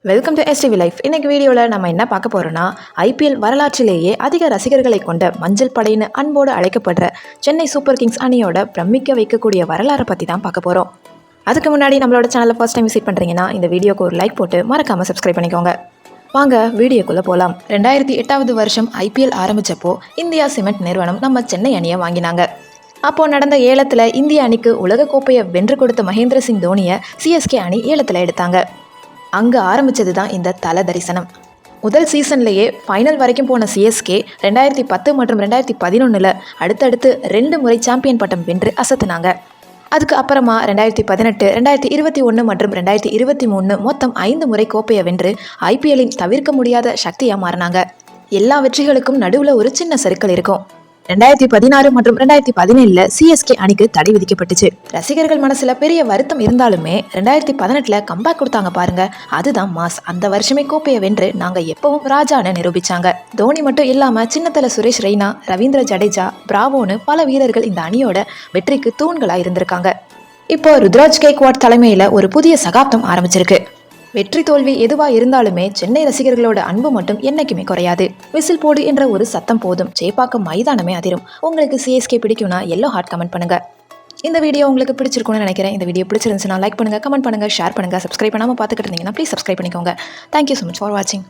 Welcome to STV life. இன்னைக்கு வீடியோவில் நம்ம என்ன பார்க்க போகிறோன்னா, ஐபிஎல் வரலாற்றிலேயே அதிக ரசிகர்களை கொண்ட மஞ்சள் படைன்னு அன்போடு அழைக்கப்படுற சென்னை சூப்பர் கிங்ஸ் அணியோட பிரமிக்க வைக்கக்கூடிய வரலாறை பற்றி தான் பார்க்க போகிறோம். அதுக்கு முன்னாடி நம்மளோட சேனலை ஃபர்ஸ்ட் டைம் விசிட் பண்ணுறீங்கன்னா இந்த வீடியோக்கு ஒரு லைக் போட்டு மறக்காமல் சப்ஸ்கிரைப் பண்ணிக்கோங்க. வாங்க வீடியோக்குள்ளே போகலாம். 2008வது வருஷம் ஐபிஎல் ஆரம்பித்தப்போ இந்தியா சிமெண்ட் நிறுவனம் நம்ம சென்னை அணியை வாங்கினாங்க. அப்போது நடந்த ஏலத்தில் இந்திய அணிக்கு உலகக்கோப்பையை வென்று கொடுத்த மகேந்திர சிங் தோனியை சிஎஸ்கே அணி ஏலத்தில் எடுத்தாங்க. அங்கே ஆரம்பித்தது தான் இந்த தல தரிசனம். முதல் சீசன்லேயே ஃபைனல் வரைக்கும் போன சிஎஸ்கே 2010 மற்றும் 2011 அடுத்தடுத்து 2 முறை சாம்பியன் பட்டம் வென்று அசத்துனாங்க. அதுக்கு அப்புறமா 2018, 2021 மற்றும் 2023 மொத்தம் 5 முறை கோப்பையை வென்று ஐபிஎல்லின் தவிர்க்க முடியாத சக்தியாக மாறினாங்க. எல்லா வெற்றிகளுக்கும் நடுவில் ஒரு சின்ன சறுக்கல் இருக்கும். 2016 மற்றும் 2017 சிஎஸ்கே அணிக்கு தடை விதிக்கப்பட்டுச்சு. ரசிகர்கள் மனசுல பெரிய வருத்தம் இருந்தாலுமே 2018 கம்பேக் கொடுத்தாங்க பாருங்க, அதுதான் மாஸ். அந்த வருஷமே கோப்பையை வென்று நாங்க எப்பவும் ராஜான்னு நிரூபிச்சாங்க. தோனி மட்டும் இல்லாம சின்னத்தல சுரேஷ் ரெய்னா, ரவீந்திர ஜடேஜா, பிராவோன்னு பல வீரர்கள் இந்த அணியோட வெற்றிக்கு தூண்களா இருந்திருக்காங்க. இப்போ ருத்ராஜ் கேக்வாட் தலைமையில ஒரு புதிய சகாப்தம் ஆரம்பிச்சிருக்கு. வெற்றி தோல்வி எதுவாக இருந்தாலுமே சென்னை ரசிகர்களோட அன்பு மட்டும் என்னைக்குமே குறையாது. விசில் போடு என்ற ஒரு சத்தம் போதும் சேப்பாக்கம் மைதானமே அதிரும். உங்களுக்கு சிஎஸ்கே பிடிக்கும்னா எல்லோ ஹார்ட் கமெண்ட் பண்ணுங்க. இந்த வீடியோ உங்களுக்கு பிடிச்சிருக்கும்னு நினைக்கிறேன். இந்த வீடியோ பிடிச்சிருந்துச்சுன்னா லைக் பண்ணுங்க, கமெண்ட் பண்ணுங்க, ஷேர் பண்ணுங்க. சப்ஸ்கிரைப் பண்ணாமல் பார்த்துக்கிட்டு இருந்தீங்கன்னா ப்ளீஸ் சப்ஸ்கிரைப் பண்ணிக்கோங்க. தேங்க்யூ ஸோ மச் ஃபார் வாட்சிங்.